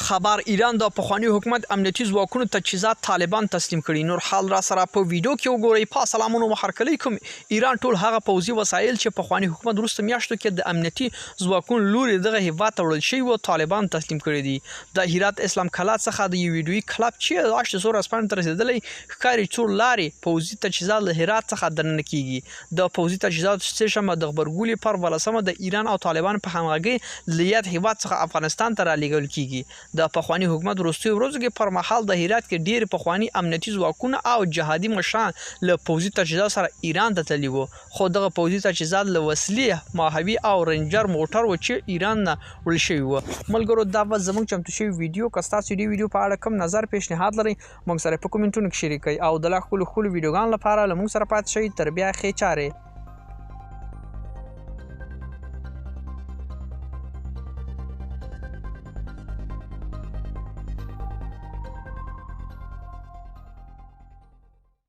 خبر ایران د پخوانی حکومت امنیتي ځواکونو تجهیزات طالبان تسلیم کړي. نور حال را سره په ویډیو کې وګورئ. په سلامونو محرکلی کوم ایران ټول هغه پوځي وسایل چې پخوانی حکومت وروسته میاشتو کې د امنیتي ځواکونو لوري دغه هیواد ته وړل شوي و طالبان تسلیم کړي دي. د هرات اسلام کلا څخه د یو ویډیويي کلپ چې 800 تر رسیدلی ښکاري څو لارې پوځي تجهیزات له هرات څخه دننه کیږي. د پوځي تجهیزات سیشم د خبرګولي پر ولسمه د ایران او طالبان په همغږي لیت هیواد څخه افغانستان ته را لېږل کیږي. د پخوانی حکومت وروستي ورځو کې پر مهال د هرات کې ډېر پخوانی امنیتي ځواکونه او جهادي مشران له پوځي تجهیزات سره ایران ته تللي وو، خو دغه پوځي تجهیزات له وسلې، ماهوي او رینجر موټر و چې ایران نه وړل شوي وو. ملګرو دا به زموږ چمتو شوي ویډیو که ستاسو دې ویډیو په اړه کوم نظر پیشنهاد لرئ موږ سره په کومنټونو کې شریک کړئ او د لا ښکلو ویډیوګانو لپاره له موږ سره پاتې شئ. تر بیا ښې چارې.